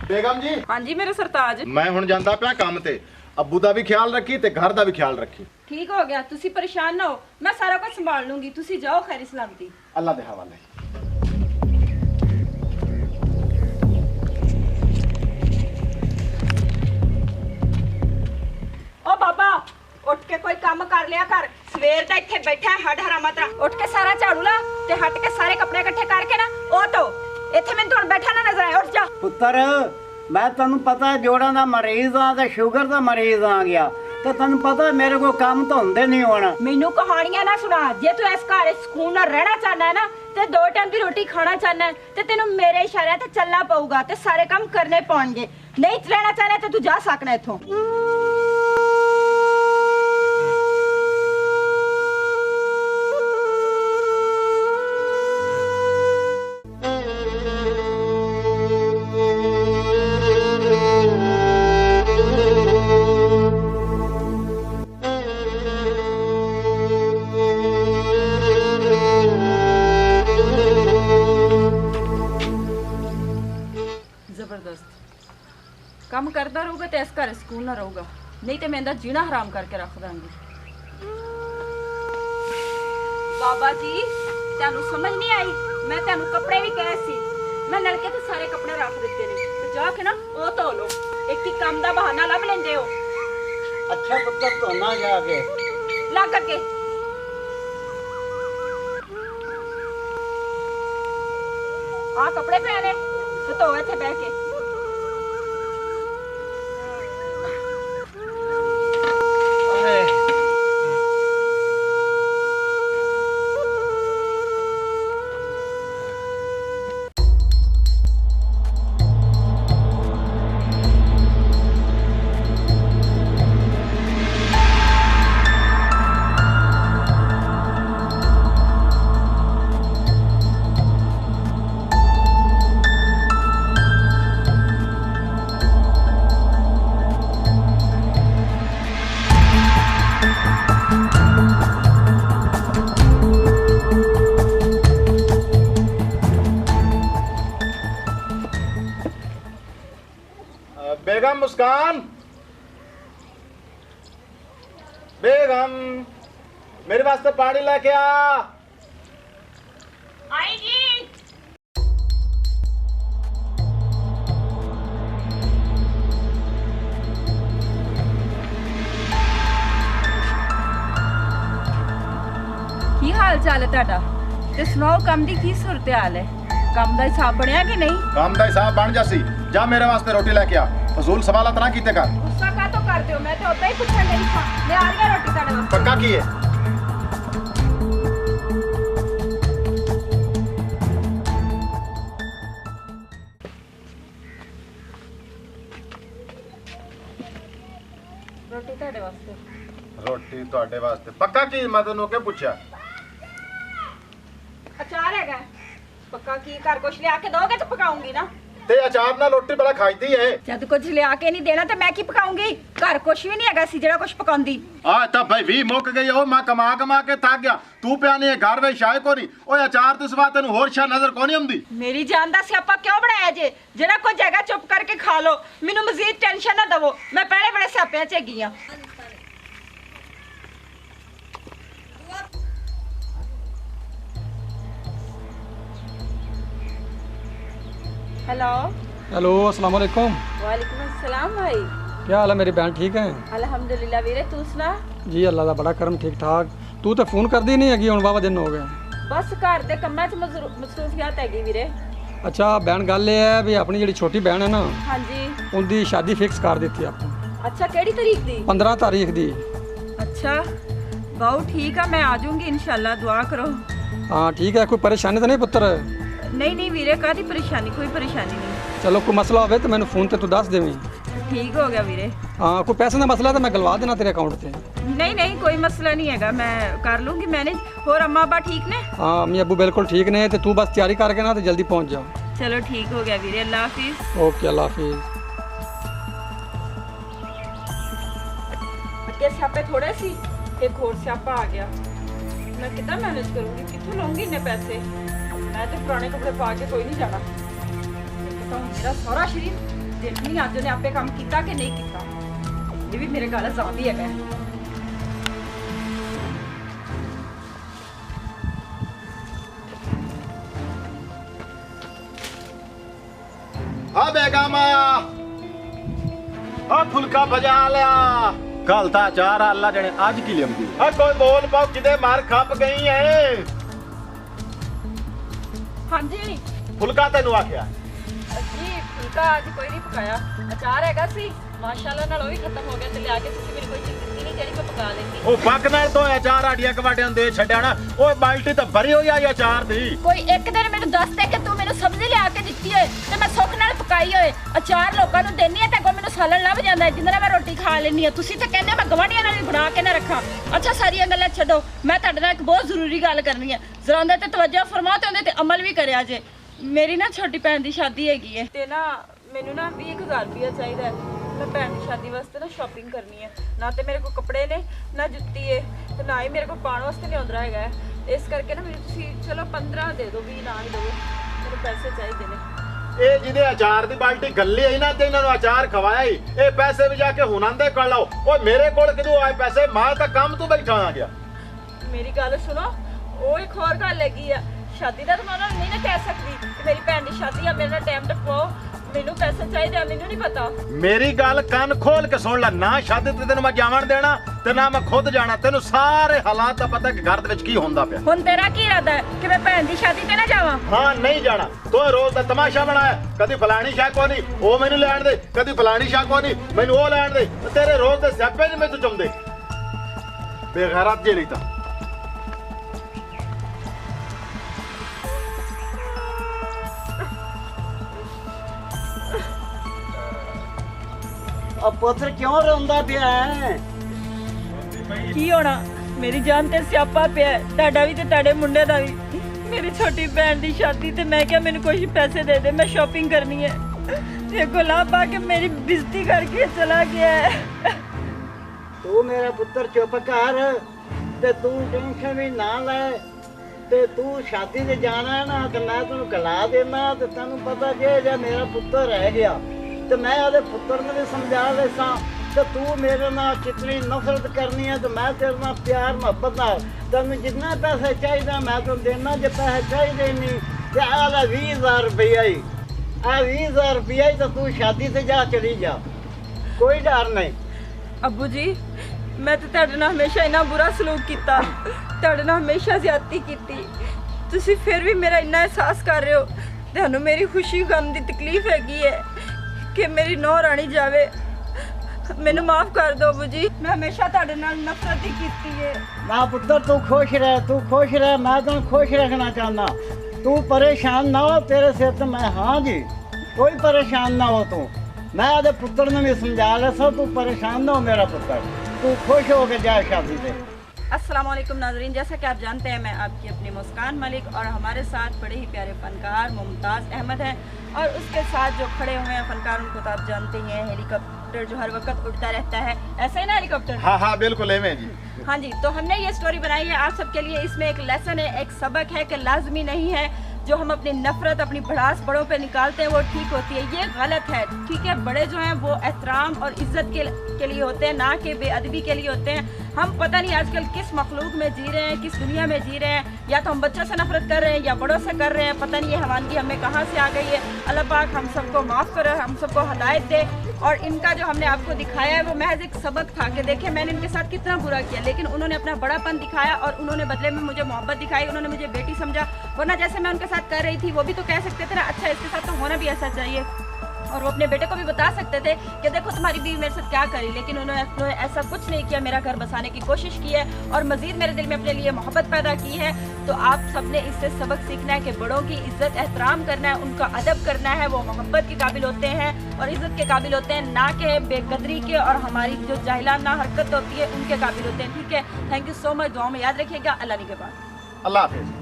बेगम जी। हाँ जी मेरे सरताज। मैं हुण जांदा पिया काम ते। अब्बू दा भी ख्याल रखी ते घर दा भी ख्याल रखी। ठीक हो गया, तुसी परेशान ना हो, मैं सारा कुछ संभाल लूंगी। तुसी जाओ खैर सलामती। अल्लाह दे हवाले। ओ बाबा उठ के कोई काम कर लिया कर। सवेर दा इत्थे बैठा है हड हरामा तरह। उठ के सारा झाड़ू ला ते हट के सारे कपड़े इकट्ठे करके ना ओ तो इत्थे मैनूं हुण बैठा ना नजर आए। उठ जा पुत्तर, मैं तैनूं पता है जोड़ां दा मरीज हाँ ते शुगर दा मरीज आ गया ते तैनूं पता है मेरे को काम तो हुंदे नहीं होना। मैनूं कहानियां ना सुना। जे तू इस घर सुकून नाल रहना चाहना है ना ते 2 टाइम दी रोटी खाना चाहना है ते तेनूं मेरे इशारे ते चलना पऊगा ते सारे काम करने पौणगे। नहीं रहना चाहना ते तू जा सकना इत्थों। ਕੰਮ ਕਰਦਾ ਰਹੂਗਾ ਤੇ ਇਸ ਘਰ ਸਕੂਨ ਨਾ ਰਹੂਗਾ, ਨਹੀਂ ਤੇ ਮੈਂ ਇਹਦਾ ਜੀਣਾ ਹਰਾਮ ਕਰਕੇ ਰੱਖ ਦਾਂਗੀ। ਬਾਬਾ ਜੀ ਤੁਹਾਨੂੰ ਸਮਝ ਨਹੀਂ ਆਈ, ਮੈਂ ਤੁਹਾਨੂੰ ਕੱਪੜੇ ਵੀ ਕਹੇ ਸੀ, ਮੈਂ ਨਲਕੇ ਤੇ ਸਾਰੇ ਕੱਪੜੇ ਰੱਖ ਦਿੱਤੇ ਨੇ ਤੇ ਜਾ ਕੇ ਨਾ ਉਹ ਧੋ ਲਓ। ਇੱਕ ਹੀ ਕੰਮ ਦਾ ਬਹਾਨਾ ਲੱਭ ਲੈਂਦੇ ਹੋ। अच्छा पुत्तर धोना जाके ਲੱਗ ਅੱਗੇ। ਆ ਕੱਪੜੇ ਪਏ ਨੇ ਤੇ ਧੋ ਇੱਥੇ ਬਹਿ ਕੇ। बेगम मुस्कान, बेगम मेरे वास्ते पानी लेके आ। आई जी। ਕੀ ਹਾਲ ਚਾਲ ਹੈ ਤੁਹਾਡਾ? ਤੇ ਸੁਣਾਓ ਕੰਮ ਦੀ ਕੀ ਸੂਰਤ ਹਾਲ ਹੈ? ਕੰਮ ਦਾ ਹਿਸਾਬ ਬਣਿਆ ਕਿ ਨਹੀਂ? काम दा हिसाब बन जासी। जा मेरे वास्ते रोटी लेके आ। फजूल सवाल ना कीते कर। ਗੁੱਸਾ ਕਾਹਤੋਂ ਕਰਦੇ ਹੋ? ਮੈਂ ਤੇ ਉਦਾਂ ਹੀ ਪੁੱਛਣ ਲਈ ਸਾਂ। ਮੈਂ ਆ ਰਹੀ ਹਾਂ ਰੋਟੀ ਤੁਹਾਡੇ ਵਾਸਤੇ। पक्का की है? ਰੋਟੀ ਤੁਹਾਡੇ ਵਾਸਤੇ। रोटी ਤੁਹਾਡੇ ਵਾਸਤੇ ਪੱਕਾ ਕੀ? ਮੈਂ ਤੈਨੂੰ ਕਿ ਪੁੱਛਿਆ? ਅਚਾਰ ਹੈਗਾ। ਪੱਕਾ ਕੀ ਘਰ ਕੁਛ ਲਿਆ ਕੇ ਦੋਗੇ ਤਾਂ ਪਕਾਉਂਗੀ ਨਾ। ਤੇ ਅਚਾਰ ਨਾਲ ਰੋਟੀ ਬੜਾ ਖਾਈਦੀ ਏ। ਜਦ ਕੁਝ ਲਿਆ ਕੇ ਨਹੀਂ ਦੇਣਾ ਤੇ ਮੈਂ ਕੀ ਪਕਾਉਂਗੀ? ਘਰ ਕੁਛ ਵੀ ਨਹੀਂ ਹੈਗਾ ਸੀ ਜਿਹੜਾ ਕੁਛ ਪਕਾਉਂਦੀ। ਆ ਤਾਂ ਭਾਈ ਵੀ ਮੁੱਕ ਗਈ। ਉਹ ਮੈਂ ਕਮਾ ਕਮਾ ਕੇ ਥੱਕ ਗਿਆ। ਤੂੰ ਪਿਆ ਨਹੀਂ ਘਰ ਵਿੱਚ ਸ਼ਾਇ ਕੋ ਨਹੀਂ। ਓਏ ਅਚਾਰ ਤੇ ਸਵਾ ਤੈਨੂੰ ਹੋਰ ਸ਼ਾ ਨਜ਼ਰ ਕੋ ਨਹੀਂ ਆਉਂਦੀ। ਮੇਰੀ ਜਾਨ ਦਾ ਸਿਆਪਾ ਕਿਉਂ ਬਣਾਇਆ ਜੇ? ਜਿਹੜਾ ਕੁਝ ਹੈਗਾ ਚੁੱਪ ਕਰਕੇ ਖਾ ਲਓ। ਮੈਨੂੰ ਮਜ਼ੀਦ ਟੈਨਸ਼ਨ ਨਾ ਦਵੋ। ਮੈਂ ਪਹਿਲੇ ਬੜੇ ਸਿਆਪਿਆਂ 'ਚ ਹੈਗੀ ਆ। हेलो हेलो अस्सलाम वालेकुम। वालेकुम अस्सलाम भाई। क्या हाल है मेरी बहन? ठीक है अल्हम्दुलिल्लाह वीरे, तू सुना? जी अल्लाह का बड़ा करम, ठीक ठाक। तू तो फोन करती नहीं हैगी, हुण वावा दिन हो गए। बस घर दे कम्मां 'ਚ मसरूफियत हैगी वीरे। अच्छा बहन गल ये है भी अपनी जी छोटी बहन है ना, हाँ जी। उनकी शादी फिक्स कर दी थी आप। अच्छा केड़ी तारीख दी? 15 तारीख दी। अच्छा बहुत ठीक है, मैं आ जाऊंगी इंशाल्लाह, दुआ करो। हाँ ठीक है, कोई परेशानी तो नहीं पुत्र? नहीं नहीं वीरे, कादी परेशानी? कोई परेशानी नहीं। चलो कोई मसला हो तो मैंने फोन ते तू दस देवी। ठीक हो गया वीरे। हाँ कोई पैसे का मसला तो मैं गलवा देना तेरे अकाउंट से। नहीं नहीं कोई मसला नहीं हैगा, मैं कर लूंगी मैनेज। और अम्मा अब्बा ठीक ने? हाँ अम्मी अब्बू बिल्कुल ठीक ने, तो तू बस तैयारी करके ना तो जल्दी पहुँच जाओ। चलो ठीक हो गया वीरे, अल्लाह हाफिज। ओके अल्लाह हाफिज। के स्यापे थोड़े सी, एक और स्यापा आ गया। मैं कितना मैनेज करूंगी? कितों लूंगी इन्ने पैसे? मैं तो पुराने कपड़े पा के कोई नहीं जाना। तो मेरा सारा शरीर देखनी आज ने आपे काम किया कि नहीं किया। ये भी मेरे गल इल्जाम ही है। हाँ बेगम हाँ फुलका बजा लिया कल ता चार अल्लाह जने आज की लियम दी हाँ कोई बोल पाओ किदे मार खप गई है। हाँ जी फुलका तेनू आख्या जी फुलका आज कोई नहीं पकाया अचार हैगा सी माशाल्लाह नाल वो भी खत्म हो गया ते लिया के तुसी मेरी कोई चीज ਦਿੱਤੀ नहीं ਜਿਹੜੀ मैं पका लेंदी। ਉਹ ਪੱਕ ਨਾਲ ਤੋਂ ਅਚਾਰ ਆੜੀਆਂ ਕਵਾਟਿਆਂ ਦੇ ਛੱਡਿਆ ਨਾ ਓਏ ਬਾਲਟੀ ਤਾਂ ਭਰੀ ਹੋਈ ਆ ਅਚਾਰ ਦੀ। ਕੋਈ ਇੱਕ ਦਿਨ ਮੈਨੂੰ ਦੱਸ ਦੇ ਕਿ ਤੂੰ ਮੈਨੂੰ ਸਬਜ਼ੀ ਲਿਆ ਕੇ ਦਿੱਤੀ ਹੋਏ ਤੇ ਮੈਂ ਸੁੱਖ ਨਾਲ ਪਕਾਈ ਹੋਏ ਅਚਾਰ ਲੋਕਾਂ ਨੂੰ ਦੇਣੀ ਹੈ ਤੇ ਅੱਗੋਂ ਮੈਨੂੰ ਸਾਲਣ ਲੱਭ ਜਾਂਦਾ ਹੈ ਜਿੰਨਾਂ ਨਾਲ ਮੈਂ ਰੋਟੀ ਖਾ ਲੈਣੀ ਹੈ। ਤੁਸੀਂ ਤਾਂ ਕਹਿੰਦੇ ਮੈਂ ਗਵਾਂਢੀਆਂ ਨਾਲ ਵੀ ਬਣਾ ਕੇ ਨਾ ਰੱਖਾਂ। ਅੱਛਾ ਸਾਰੀਆਂ ਗੱਲਾਂ ਛੱਡੋ ਮੈਂ ਤੁਹਾਡੇ ਨਾਲ ਇੱਕ ਬਹੁਤ ਜ਼ਰੂਰੀ ਗੱਲ ਕਰਨੀ ਹੈ ਜ਼ਰਾ ਉਹਦੇ ਤੇ ਤਵੱਜੋ ਫਰਮਾਓ ਤੇ ਉਹਦੇ ਤੇ ਅਮਲ ਵੀ ਕਰਿਆ ਜੇ। ਮੇਰੀ ਨਾ ਛੋਟੀ ਭੈਣ ਦੀ ਸ਼ਾਦੀ ਹੈਗੀ ਹੈ ਤੇ ਨਾ ਮੈਨੂੰ ਨਾ 20000 ਰੁਪਇਆ ਚਾਹੀਦਾ ਹੈ। मैं भैन की शादी वास्ते ना शॉपिंग करनी है ना तो मेरे को कपड़े ने ना जुत्ती है तो ना ही मेरे को पाने वास्ते नहीं आंदा हैगा इस करके ना मेरे तुसी चलो 15 दे दो 20 ना ही दो मेरे पैसे चाहिए ने। ਇਹ ਜਿਹਦੇ ਅਚਾਰ ਦੀ ਬਾਲਟੀ ਗੱਲੀ ਆਈ ਨਾ ਤੇ ਇਹਨਾਂ ਨੂੰ ਅਚਾਰ ਖਵਾਇਆ ਹੀ ਇਹ ਪੈਸੇ ਵੀ ਜਾ ਕੇ ਹੁਣਾਂ ਦੇ ਕਰ ਲਓ। ਓਏ ਮੇਰੇ ਕੋਲ ਕਿਦੋਂ ਆਏ ਪੈਸੇ ਮੈਂ ਤਾਂ ਕੰਮ ਤੋਂ ਬੈਠਾ ਆ ਗਿਆ। मेरी गल सुनो वो एक और गल हैगी आ शादी दा तो मैं उन्हां नूं नहीं ना कह सकदी कि मेरी भैन दी शादी आ मेरे नाल टाइम टपाओ ਮੈਨੂੰ ਪੈਸੇ ਚਾਹੀਦੇ ਆ ਮੈਨੂੰ ਨਹੀਂ ਪਤਾ। ਮੇਰੀ ਗੱਲ ਕੰਨ ਖੋਲ ਕੇ ਸੁਣ ਲੈ ਨਾ ਸ਼ਾਦੀ ਤੇ ਤੈਨੂੰ ਮੈਂ ਜਾਵਣ ਦੇਣਾ ਤੇ ਨਾ ਮੈਂ ਖੁਦ ਜਾਣਾ ਤੈਨੂੰ ਸਾਰੇ ਹਾਲਾਤ ਦਾ ਪਤਾ ਕਿ ਘਰ ਦੇ ਵਿੱਚ ਕੀ ਹੁੰਦਾ ਪਿਆ। ਹੁਣ ਤੇਰਾ ਕੀ ਇਰਾਦਾ ਹੈ ਕਿ ਮੈਂ ਭੈਣ ਦੀ ਸ਼ਾਦੀ ਤੇ ਨਾ ਜਾਵਾਂ? ਹਾਂ ਨਹੀਂ ਜਾਣਾ ਤੂੰ ਰੋਜ਼ ਦਾ ਤਮਾਸ਼ਾ ਬਣਾਇਆ ਕਦੀ ਫਲਾਣੀ ਸ਼ਾਹ ਕੋ ਨਹੀਂ ਉਹ ਮੈਨੂੰ ਲੈਣ ਦੇ ਕਦੀ ਫਲਾਣੀ ਸ਼ਾਹ ਕੋ ਨਹੀਂ ਮੈਨੂੰ ਉਹ ਲੈਣ ਦੇ ਤੇਰੇ ਰੋਜ਼ ਦੇ ਸਿਆਪੇ ਨਹੀਂ ਮੈਨੂੰ ਚੁੰਮਦੇ ਬੇਗੈਰਤ ਜੇ ਨਹੀਂ ਤਾਂ। ਆ ਪੁੱਤਰ ਕਿਉਂ ਰੋਂਦਾ ਪਿਆ ਹੈ? ਕੀ ਹੋਣਾ ਮੇਰੀ ਜਾਨ ਤੇ ਸਿਆਪਾ ਪਿਆ ਤੁਹਾਡਾ ਵੀ ਤੇ ਤੁਹਾਡੇ ਮੁੰਡੇ ਦਾ ਵੀ। ਮੇਰੀ ਛੋਟੀ ਭੈਣ ਦੀ ਸ਼ਾਦੀ ਤੇ ਮੈਂ ਕਿਹਾ ਮੈਨੂੰ ਕੁਝ ਪੈਸੇ ਦੇ ਦੇ ਮੈਂ ਸ਼ਾਪਿੰਗ ਕਰਨੀ ਹੈ ਤੇ ਗੁਲਾਬ ਆ ਕੇ ਮੇਰੀ ਬਿਜ਼ਤੀ ਕਰਕੇ ਚਲਾ ਗਿਆ ਹੈ। ਤੂੰ ਮੇਰਾ ਪੁੱਤਰ ਚੁੱਪ ਕਰ ਤੇ ਤੂੰ ਟੈਨਸ਼ਨ ਵੀ ਨਾ ਲੈ ਤੇ ਤੂੰ ਸ਼ਾਦੀ ਤੇ ਜਾਣਾ ਹੈ ਨਾ ਤੇ ਮੈਂ ਤੈਨੂੰ ਕਲਾ ਦੇਣਾ ਤੇ ਤੈਨੂੰ ਪਤਾ ਜੇ ਮੇਰਾ ਪੁੱਤਰ ਰਹਿ ਗਿਆ ਤੇ ਮੈਂ ਉਹਦੇ ਪੁੱਤਰ ਨੂੰ ਵੀ ਸਮਝਾ ਲੈਸਾਂ ਤੇ ਤੂੰ ਮੇਰੇ ਨਾਲ ਕਿਤਨੀ ਨਫ਼ਰਤ ਕਰਨੀ ਹੈ ਤੇ ਮੈਂ ਤੇਰੇ ਨਾਲ ਪਿਆਰ ਮੁਹੱਬਤ ਨਾਲ ਤੈਨੂੰ ਜਿੰਨਾ ਪੈਸੇ ਚਾਹੀਦਾ ਮੈਂ ਤੈਨੂੰ ਦੇਣਾ ਜੇ ਪੈਸੇ ਚਾਹੀਦੇ ਨਹੀਂ ਤੇ ਆਹ ਲੈ 20000 ਰੁਪਇਆ ਹੀ ਆ 20000 ਰੁਪਇਆ ਹੀ ਤਾਂ ਤੂੰ ਸ਼ਾਦੀ ਤੇ ਜਾ ਚਲੀ ਜਾ ਕੋਈ ਡਰ ਨਹੀਂ। ਅੱਬੂ ਜੀ ਮੈਂ ਤੇ ਤੁਹਾਡੇ ਨਾਲ ਹਮੇਸ਼ਾ ਇੰਨਾ ਬੁਰਾ ਸਲੂਕ ਕੀਤਾ ਤੁਹਾਡੇ ਨਾਲ ਹਮੇਸ਼ਾ ਜ਼ਿਆਦਤੀ ਕੀਤੀ ਤੁਸੀਂ ਫਿਰ ਵੀ ਮੇਰਾ ਇੰਨਾ ਅਹਿਸਾਸ ਕਰ ਰਹੇ ਹੋ। ਤੁਹਾਨੂੰ ਮੇਰੀ ਖੁਸ਼ੀ ਗਮ ਦੀ ਤਕਲੀਫ ਹੈਗੀ ਹੈ ਕਿ ਮੇਰੀ ਨੌਂ ਰਾਣੀ ਜਾਵੇ ਮੈਨੂੰ ਮਾਫ ਕਰ ਦਿਓ ਅੱਬੂ ਜੀ ਮੈਂ ਹਮੇਸ਼ਾ ਤੁਹਾਡੇ ਨਾਲ ਨਫ਼ਰਤ ਹੀ ਕੀਤੀ ਹੈ। ਨਾ ਪੁੱਤਰ ਤੂੰ ਖੁਸ਼ ਰਹਿ ਮੈਂ ਤੈਨੂੰ ਖੁਸ਼ ਰੱਖਣਾ ਚਾਹੁੰਦਾ ਤੂੰ ਪਰੇਸ਼ਾਨ ਨਾ ਹੋ ਤੇਰੇ ਸਿਰ ਤੇ ਮੈਂ ਹਾਂ ਜੀ ਕੋਈ ਪਰੇਸ਼ਾਨ ਨਾ ਹੋ ਤੂੰ मैं आधे पुत्र ने भी समझा ले सब तू परेशान ना हो मेरा पुत्र तू खुश हो के जाए शादी से। अस्सलाम वालेकुम नाज़रीन, जैसा कि आप जानते हैं मैं आपकी अपनी मुस्कान मलिक और हमारे साथ बड़े ही प्यारे फनकार मुमताज़ अहमद हैं और उसके साथ जो खड़े हुए हैं फनकार उनको तो आप जानते ही हैं हेलीकॉप्टर जो हर वक्त उड़ता रहता है ऐसा ही ना हेलीकॉप्टर। हाँ हाँ बिल्कुल एवं जी। हाँ जी तो हमने ये स्टोरी बनाई है आप सबके लिए। इसमें एक लेसन है एक सबक है कि लाजमी नहीं है जो हम अपनी नफरत अपनी भड़ास बड़ों पे निकालते हैं वो ठीक होती है, ये गलत है। ठीक है बड़े जो हैं वो एहतराम और इज्जत के लिए होते हैं ना कि बेअदबी के लिए होते हैं। हम पता नहीं आजकल किस मखलूक में जी रहे हैं किस दुनिया में जी रहे हैं या तो हम बच्चों से नफरत कर रहे हैं या बड़ों से कर रहे हैं पता नहीं ये हवानगी हमें कहाँ से आ गई है। अल्लाह पाक हम सबको माफ़ करे हम सबको हदायत दे और इनका जो हमने आपको दिखाया है वो महज एक सबक था कि देखिए मैंने इनके साथ कितना बुरा किया लेकिन उन्होंने अपना बड़ापन दिखाया और उन्होंने बदले में मुझे मोहब्बत दिखाई उन्होंने मुझे बेटी समझा वरना जैसे मैं उनके साथ कर रही थी वो भी तो कह सकते थे ना अच्छा इसके साथ तो होना भी ऐसा चाहिए और वो अपने बेटे को भी बता सकते थे कि देखो तुम्हारी बीवी मेरे साथ क्या करी लेकिन उन्होंने ऐसा कुछ नहीं किया मेरा घर बसाने की कोशिश की है और मज़ीद मेरे दिल में अपने लिए मोहब्बत पैदा की है। तो आप सबने इससे सबक सीखना है कि बड़ों की इज्जत एहतराम करना है उनका अदब करना है वो मोहब्बत के काबिल होते हैं और इज़्ज़त के काबिल होते हैं ना कि बेकदरी के और हमारी जो जाहिलाना हरकत होती है उनके काबिल होते हैं। ठीक है थैंक यू सो मच दुआ में याद रखिएगा अल्लाह के बाद अल्लाह हाफिज़।